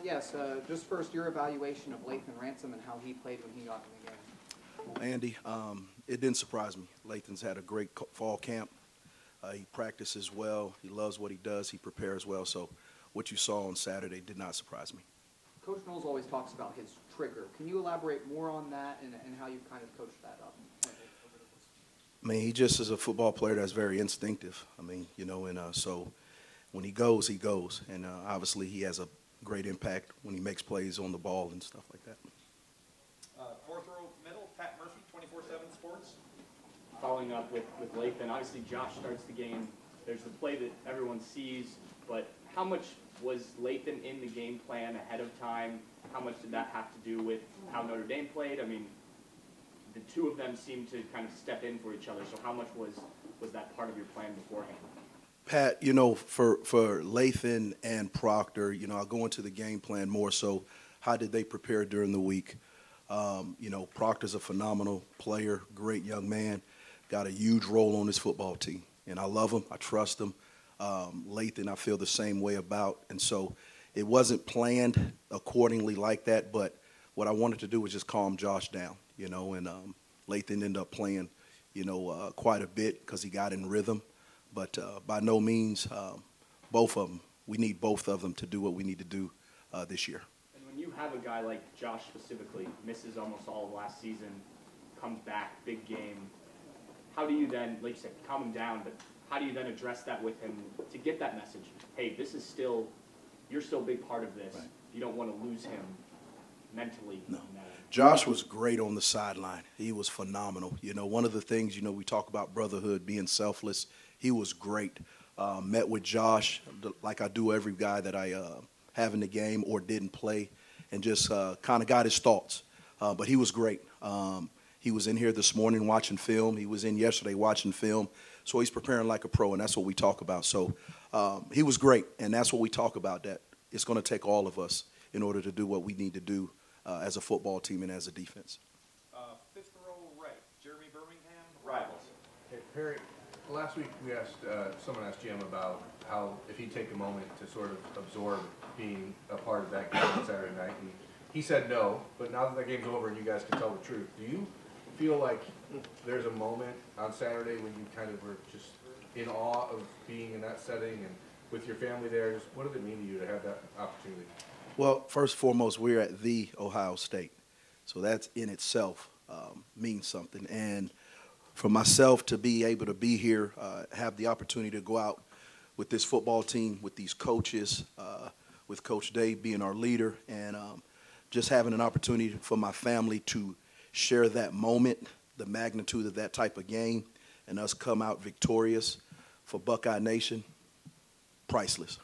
Yes, just first your evaluation of Lathan Ransom and how he played when he got in the game. Andy, it didn't surprise me. Lathan's had a great fall camp. He practices well. He loves what he does. He prepares well. So what you saw on Saturday did not surprise me. Coach Knowles always talks about his trigger. Can you elaborate more on that and how you've kind of coached that up? I mean, he just is a football player that's very instinctive. I mean, you know, and so when he goes, he goes. And obviously he has a great impact when he makes plays on the ball and stuff like that. Fourth row middle, Pat Murphy, 24/7 Sports. Following up with Lathan, obviously Josh starts the game. There's the play that everyone sees, but how much was Lathan in the game plan ahead of time? How much did that have to do with how Notre Dame played? I mean, the two of them seemed to kind of step in for each other, so how much was that part of your plan beforehand? Pat, you know, for Lathan and Proctor, you know, I'll go into the game plan more so how did they prepare during the week. You know, Proctor's a phenomenal player, great young man, got a huge role on this football team. And I love him. I trust him. Lathan, I feel the same way about. And so it wasn't planned accordingly like that, but what I wanted to do was just calm Josh down, you know, and Lathan ended up playing, you know, quite a bit because he got in rhythm. But by no means, both of them, we need both of them to do what we need to do this year. And when you have a guy like Josh specifically, misses almost all of last season, comes back, big game, how do you then, like you said, calm him down, but how do you then address that with him to get that message? Hey, this is still, you're still a big part of this. Right. You don't want to lose him mentally. No. Josh was great on the sideline. He was phenomenal. You know, one of the things, you know, we talk about brotherhood, being selfless. He was great. Met with Josh like I do every guy that I have in the game or didn't play, and just kind of got his thoughts. But he was great. He was in here this morning watching film. He was in yesterday watching film. So he's preparing like a pro, and that's what we talk about. So he was great, and that's what we talk about, that it's going to take all of us in order to do what we need to do as a football team and as a defense. Fifth row right, Jeremy Birmingham, Rivals. Hey, Perry, last week we asked, someone asked Jim about how if he'd take a moment to sort of absorb being a part of that game on Saturday night, and he said no, but now that game's over and you guys can tell the truth, do you feel like there's a moment on Saturday when you kind of were just in awe of being in that setting and with your family there? Just what did it mean to you to have that opportunity? Well, first and foremost, we're at the Ohio State. So that's in itself means something. And for myself to be able to be here, have the opportunity to go out with this football team, with these coaches, with Coach Dave being our leader, and just having an opportunity for my family to share that moment, the magnitude of that type of game, and us come out victorious for Buckeye Nation, priceless.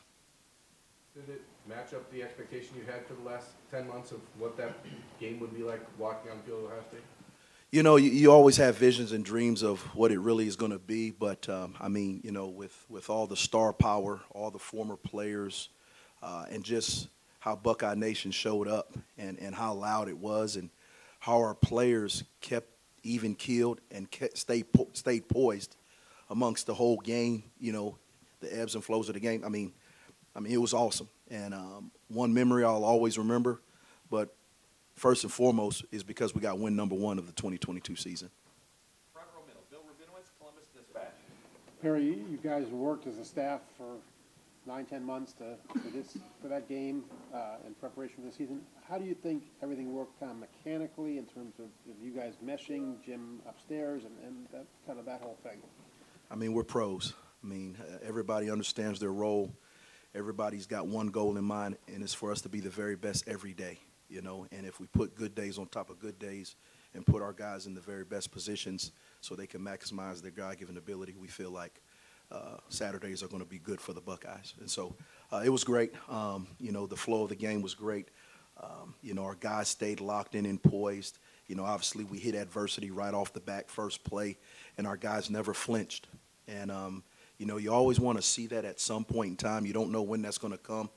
Did it match up the expectation you had for the last 10 months of what that game would be like walking on the field of Ohio State? You know, you always have visions and dreams of what it really is going to be, but, I mean, you know, with all the star power, all the former players, and just how Buckeye Nation showed up and how loud it was and how our players kept even-keeled and stayed poised amongst the whole game, you know, the ebbs and flows of the game. I mean, it was awesome. And one memory I'll always remember, but first and foremost is because we got win number 1 of the 2022 season. Front row middle, Bill Rabinowitz, Columbus Dispatch. Perry, you guys worked as a staff for 9-10 months for that game in preparation for the season. How do you think everything worked kind of mechanically in terms of you guys meshing, Jim upstairs, and that kind of that whole thing? I mean, we're pros. I mean, everybody understands their role. Everybody's got one goal in mind, and it's for us to be the very best every day, you know. And if we put good days on top of good days and put our guys in the very best positions so they can maximize their God-given ability, we feel like Saturdays are going to be good for the Buckeyes. And so it was great. You know, the flow of the game was great. You know, our guys stayed locked in and poised. You know, obviously we hit adversity right off the back, first play, and our guys never flinched. And, you know, you always want to see that at some point in time. You don't know when that's going to come.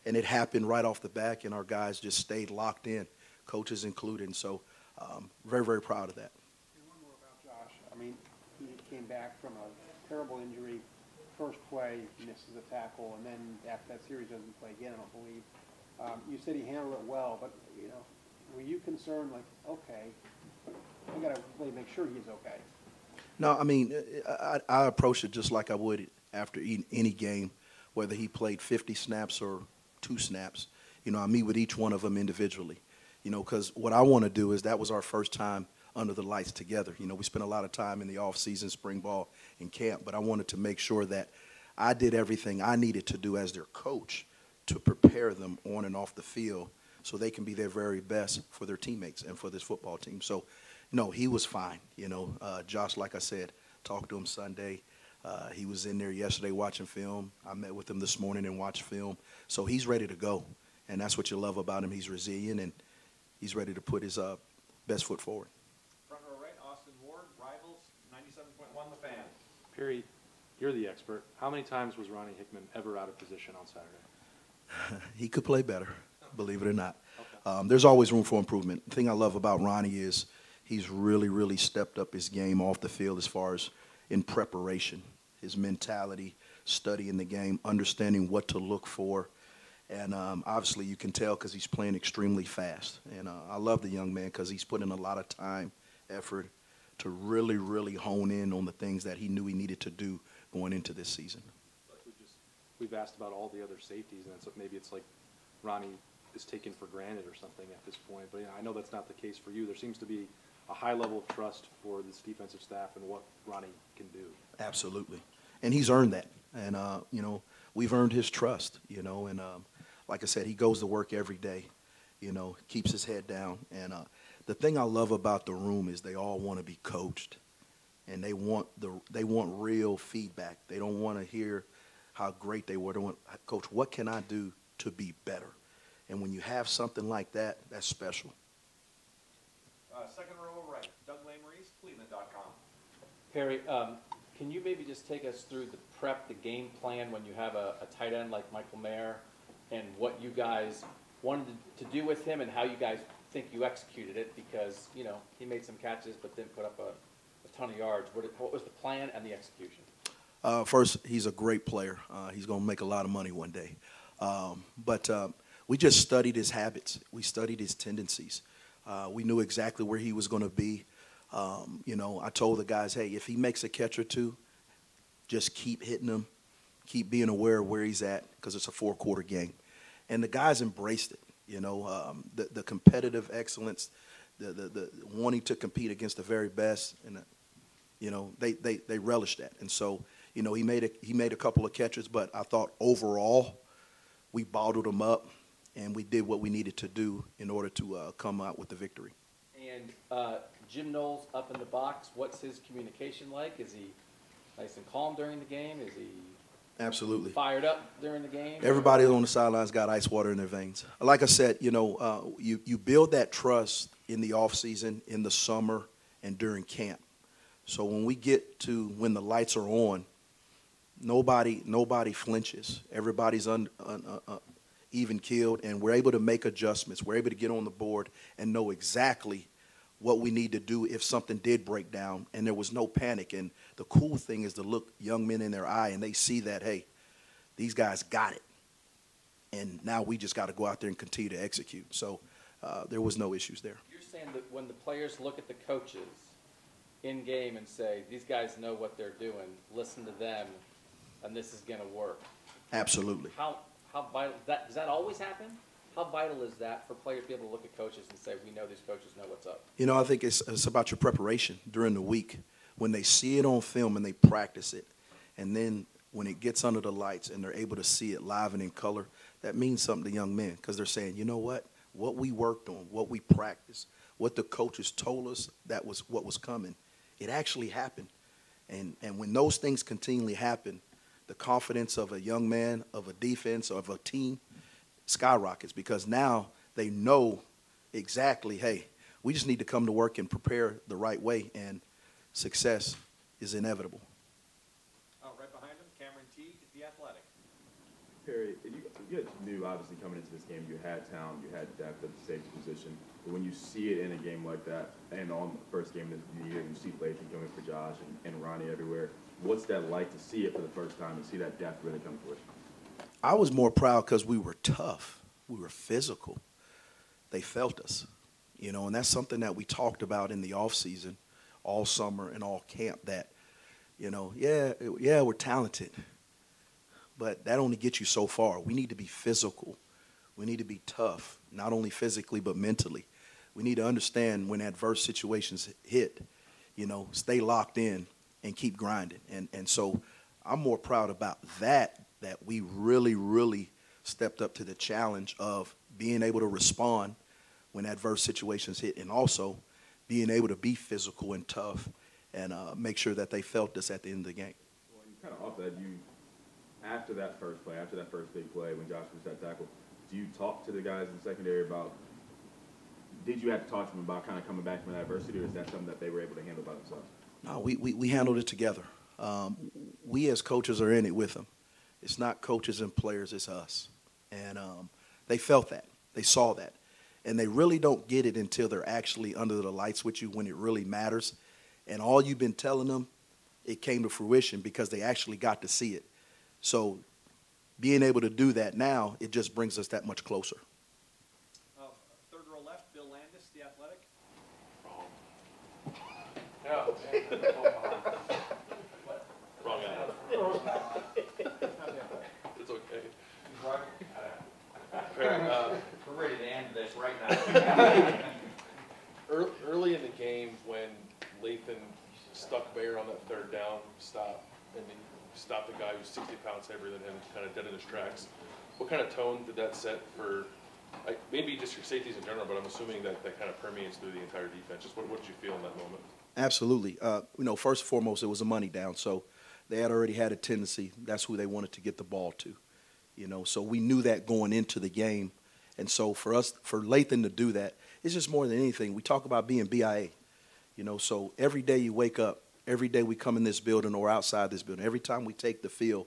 And it happened right off the back, and our guys just stayed locked in, coaches included. And so very, very proud of that. And one more about Josh. I mean, he came back from a terrible injury. First play, misses a tackle, and then after that series doesn't play again, I don't believe. You said he handled it well, but, you know, were you concerned, like, okay, I gotta really make sure he's okay? No, I mean, I approach it just like I would after any game, whether he played 50 snaps or 2 snaps. You know, I meet with each one of them individually, you know, because what I want to do is that was our first time under the lights together. You know, we spent a lot of time in the off season, spring ball, and camp, but I wanted to make sure that I did everything I needed to do as their coach to prepare them on and off the field so they can be their very best for their teammates and for this football team. So, no, he was fine. You know, Josh, like I said, talked to him Sunday. He was in there yesterday watching film. I met with him this morning and watched film. So he's ready to go, and that's what you love about him. He's resilient, and he's ready to put his best foot forward. Front row right, Austin Ward, Rivals, 97.1 The Fan. Perry, you're the expert. How many times was Ronnie Hickman ever out of position on Saturday? He could play better, believe it or not. Okay. There's always room for improvement. The thing I love about Ronnie is he's really, really stepped up his game off the field as far as in preparation, his mentality, studying the game, understanding what to look for. And obviously you can tell because he's playing extremely fast. And I love the young man because he's put in a lot of time, effort to really, really hone in on the things that he knew he needed to do going into this season. We've asked about all the other safeties, and so maybe it's like Ronnie is taken for granted or something at this point. But I know that's not the case for you. There seems to be a high level of trust for this defensive staff and what Ronnie can do. Absolutely. And he's earned that. And, you know, we've earned his trust, you know. And like I said, he goes to work every day, you know, keeps his head down. And the thing I love about the room is they all want to be coached. And they want real feedback. They don't want to hear how great they were. They want, Coach, what can I do to be better? And when you have something like that, that's special. Second row right, Doug Lamerise, Cleveland.com. Perry, can you maybe just take us through the prep, the game plan when you have a tight end like Michael Mayer, and what you guys wanted to do with him and how you guys think you executed it? Because, you know, he made some catches but didn't put up a ton of yards. What was the plan and the execution? First, he's a great player. He's going to make a lot of money one day. But we just studied his habits. We studied his tendencies. We knew exactly where he was going to be. You know, I told the guys, hey, if he makes a catch or two, just keep hitting him, keep being aware of where he's at because it's a 4-quarter game. And the guys embraced it, you know, the competitive excellence, the wanting to compete against the very best, and, you know, they relished that. And so, you know, he made a couple of catches, but I thought overall we bottled him up and we did what we needed to do in order to come out with the victory. And Jim Knowles up in the box, what's his communication like? Is he nice and calm during the game? Is he Absolutely fired up during the game? Everybody on the sidelines got ice water in their veins. Like I said, you know, you build that trust in the off season, in the summer, and during camp. So when we get to when the lights are on, nobody flinches. Everybody's even keeled, and we're able to make adjustments. We're able to get on the board and know exactly what we need to do if something did break down, and there was no panic. And the cool thing is to look young men in their eye, and they see that, hey, these guys got it. And now we just got to go out there and continue to execute. So there was no issues there. You're saying that when the players look at the coaches in game and say, these guys know what they're doing, listen to them, and this is going to work. Absolutely. How vital, does that always happen? How vital is that for players to be able to look at coaches and say, we know these coaches know what's up? You know, I think it's about your preparation during the week. When they see it on film and they practice it, and then when it gets under the lights and they're able to see it live and in color, that means something to young men because they're saying, you know what we worked on, what we practiced, what the coaches told us that was what was coming, it actually happened. And when those things continually happen, the confidence of a young man, of a defense, of a team skyrockets because now they know exactly, hey, we just need to come to work and prepare the right way, and success is inevitable. Right behind him, Cameron Teague, The Athletic. Perry, you knew obviously coming into this game you had talent, you had depth at the safety position, but when you see it in a game like that, and on the first game of the year, you see Lathan coming for Josh and Ronnie everywhere, what's that like to see it for the first time and see that depth really come to fruition? I was more proud because we were tough. We were physical. They felt us, you know, and that's something that we talked about in the off season, all summer and all camp, that, you know, yeah, we're talented, but that only gets you so far. We need to be physical. We need to be tough, not only physically but mentally. We need to understand when adverse situations hit, you know, stay locked in and keep grinding. And so I'm more proud about that we really, really stepped up to the challenge of being able to respond when adverse situations hit, and also being able to be physical and tough and make sure that they felt us at the end of the game. Well, and kind of off that, after that first play, after that first big play when Josh was that tackle, do you talk to the guys in the secondary about, did you have to talk to them about kind of coming back from adversity, or is that something that they were able to handle by themselves? No, we handled it together. We as coaches are in it with them. It's not coaches and players, it's us. And they felt that. They saw that. And they really don't get it until they're actually under the lights with you when it really matters. And all you've been telling them, it came to fruition because they actually got to see it. So being able to do that now, it just brings us that much closer. Third row left, Bill Landis, The Athletic. Wrong guy. It's okay. We're ready to end this right now. Early in the game, when Lathan stuck Bear on that third down stop, and he stopped a guy who's 60 pounds heavier than him, kind of dead in his tracks, what kind of tone did that set for, maybe just your safeties in general, but I'm assuming that kind of permeates through the entire defense. Just what did you feel in that moment? Absolutely. You know, first and foremost, it was a money down. So they had already had a tendency. That's who they wanted to get the ball to. You know, so we knew that going into the game. And so for Lathan to do that, it's just more than anything. We talk about being BIA. You know, so every day you wake up, every day we come in this building or outside this building, every time we take the field,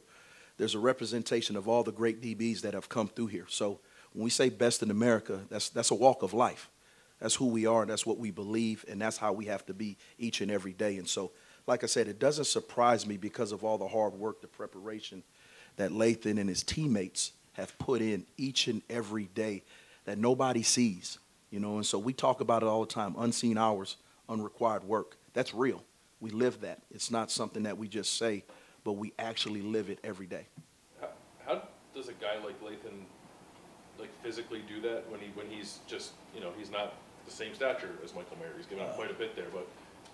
there's a representation of all the great DBs that have come through here. So when we say best in America, that's a walk of life. That's who we are, and that's what we believe, and that's how we have to be each and every day. And so, like I said, it doesn't surprise me because of all the hard work, the preparation that Lathan and his teammates have put in each and every day that nobody sees. You know, and so we talk about it all the time, unseen hours, unrequired work. That's real. We live that. It's not something that we just say, but we actually live it every day. How does a guy like Lathan, physically do that when he's just, you know, he's not the same stature as Michael Mayer? He's given up quite a bit there, but,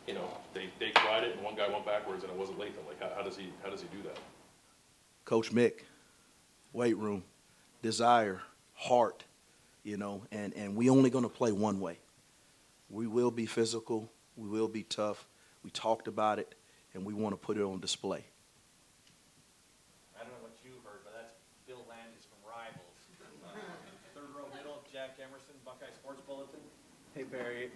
you know, they tried it and one guy went backwards and it wasn't Lathan. How does he do that? Coach Mick, weight room, desire, heart, you know, and we only going to play one way. We will be physical. We will be tough. We talked about it, and we want to put it on display. I don't know what you heard, but that's Bill Landis from Rivals. Third row middle, Jack Emerson, Buckeye Sports Bulletin. Hey Barry,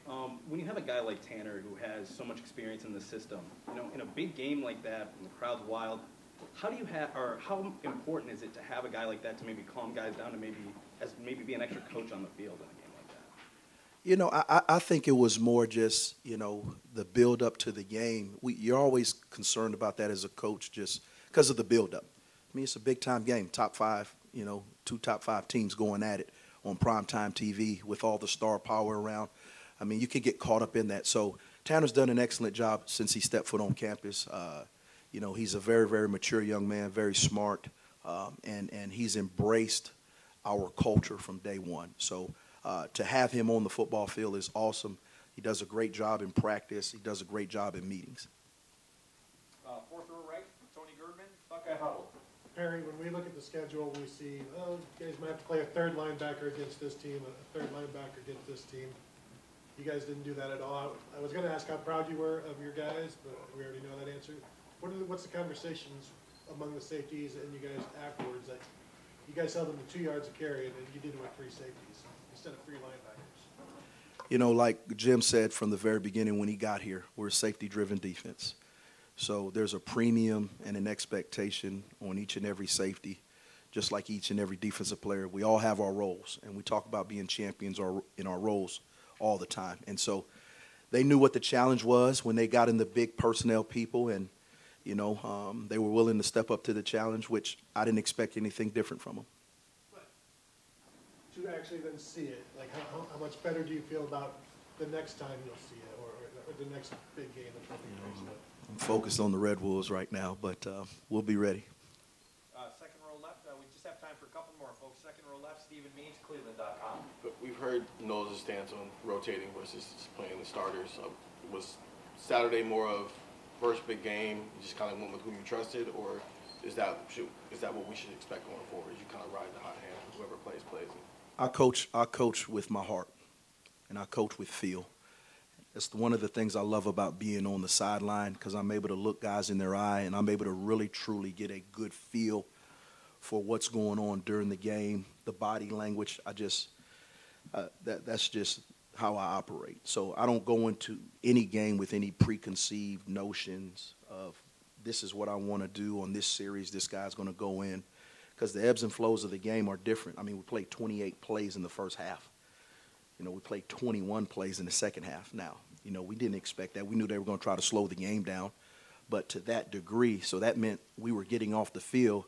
when you have a guy like Tanner who has so much experience in the system, you know, in a big game like that, when the crowd's wild, how important is it to have a guy like that to maybe calm guys down and maybe be an extra coach on the field in a game like that? You know, I think it was more just, you know, the build up to the game. You're always concerned about that as a coach just because of the build up. I mean, it's a big time game, top five, you know, 2 top 5 teams going at it on primetime TV with all the star power around. I mean, you can get caught up in that. So Tanner's done an excellent job since he stepped foot on campus. You know, he's a very, very mature young man, very smart, and he's embraced our culture from day one. So to have him on the football field is awesome. He does a great job in practice. He does a great job in meetings. Fourth row right, Tony Girdman, Buckeye Huddle. Perry, when we look at the schedule, we see, oh, you guys might have to play a third linebacker against this team, a third linebacker against this team. You guys didn't do that at all. I was going to ask how proud you were of your guys, but we already know that answer. What's the conversations among the safeties and you guys afterwards? That you guys held them to 2 yards of carry, and then you did it with 3 safeties instead of 3 linebackers. You know, like Jim said from the very beginning when he got here, we're a safety-driven defense. So there's a premium and an expectation on each and every safety, just like each and every defensive player. We all have our roles, and we talk about being champions in our roles all the time. And so they knew what the challenge was when they got in the big personnel people, and, you know, they were willing to step up to the challenge, which I didn't expect anything different from them. to actually then see it? Like, how much better do you feel about the next time you'll see it, or the next big game that you'll be facing it? I'm focused on the Red Wolves right now, but we'll be ready. Second row left, we just have time for a couple more, folks. Second row left, Stephen Means, Cleveland.com. But we've heard Knowles' stance on rotating versus just playing the starters. Was Saturday more of first big game, you just kind of went with who you trusted, or is that what we should expect going forward? You kind of ride the hot hand, whoever plays. I coach with my heart, and I coach with feel. That's one of the things I love about being on the sideline, because I'm able to look guys in their eye, and I'm able to really, truly get a good feel for what's going on during the game, the body language. That's just how I operate. So I don't go into any game with any preconceived notions of this is what I want to do on this series, this guy's going to go in, because the ebbs and flows of the game are different. I mean, we played 28 plays in the first half. You know, we played 21 plays in the second half. Now, you know, we didn't expect that. We knew they were going to try to slow the game down, but to that degree, so that meant we were getting off the field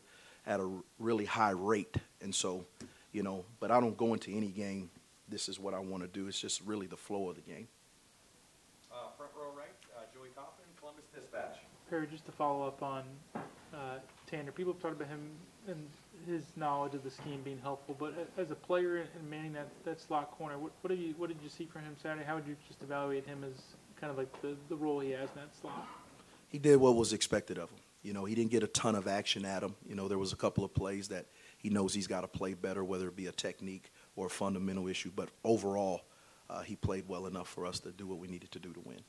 at a really high rate. And so, you know, but I don't go into any game, this is what I want to do. It's just really the flow of the game. Front row right, Joey Kaufman, Columbus Dispatch. Perry, just to follow up on Tanner, people have talked about him and his knowledge of the scheme being helpful, but as a player and manning that slot corner, what did you see from him Saturday? How would you just evaluate him as kind of like the role he has in that slot? He did what was expected of him. You know, he didn't get a ton of action at him. You know, there was a couple of plays that he knows he's got to play better, whether it be a technique or a fundamental issue. But overall, he played well enough for us to do what we needed to do to win.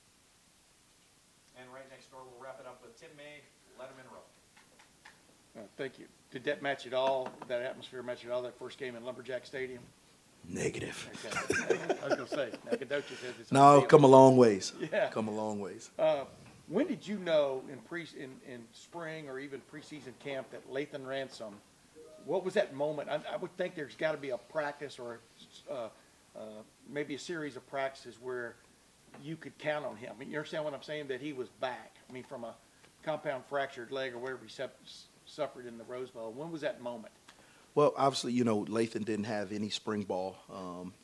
And right next door, we'll wrap it up with Tim May, Letterman Row. Thank you. Did that match at all, that atmosphere match at all, that first game in Lumberjack Stadium? Negative. Okay. I was going to say, Nacogdoches says it's No, unreal. come a long ways. Yeah. Come a long ways. When did you know in spring or even preseason camp that Lathan Ransom, what was that moment? I would think there's got to be a practice or maybe a series of practices where you could count on him. You understand what I'm saying? That he was back. I mean, from a compound fractured leg or whatever he suffered in the Rose Bowl. When was that moment? Well, obviously, you know, Lathan didn't have any spring ball,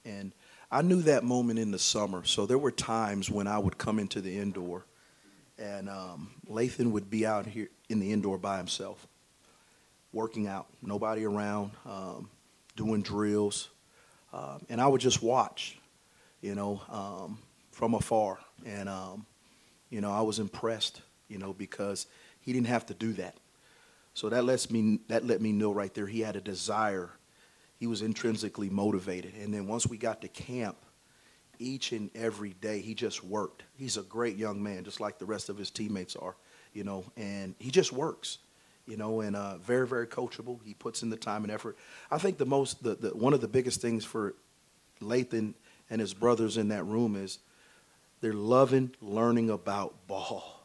and I knew that moment in the summer. So there were times when I would come into the indoor, and Lathan would be out here in the indoor by himself, working out, nobody around, doing drills, and I would just watch, you know, from afar. And, you know, I was impressed, you know, because he didn't have to do that. So that let me know right there he had a desire. He was intrinsically motivated. And then once we got to camp, each and every day he just worked. He's a great young man, just like the rest of his teammates are, you know, and he just works, you know, and very, very coachable. He puts in the time and effort. I think one of the biggest things for Lathan and his brothers in that room is they're loving learning about ball.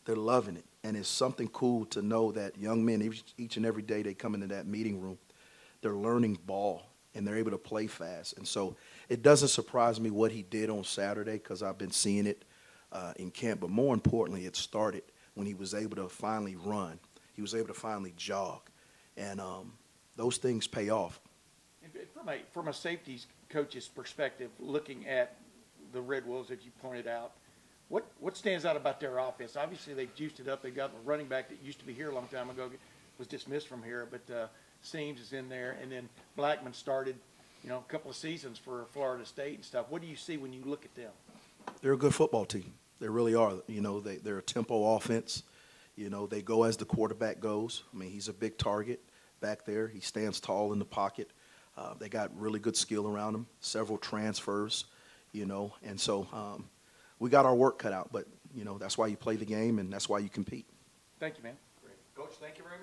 They're loving it. And it's something cool to know that young men, each and every day they come into that meeting room, they're learning ball, and they're able to play fast. And so it doesn't surprise me what he did on Saturday, because I've been seeing it in camp. But more importantly, it started when he was able to finally run. He was able to finally jog. And those things pay off. From a safeties coach's perspective, looking at the Red Wolves, as you pointed out, what stands out about their offense? Obviously, they've juiced it up. They've got a running back that used to be here a long time ago, was dismissed from here, but Seams is in there, and then Blackman started, you know, a couple of seasons for Florida State and stuff. What do you see when you look at them? They're a good football team. They really are. You know, they're a tempo offense. You know, they go as the quarterback goes. I mean, he's a big target back there. He stands tall in the pocket. They got really good skill around him, several transfers, you know, and so we got our work cut out. But, you know, that's why you play the game, and that's why you compete. Thank you, man. Great. Coach, thank you very much.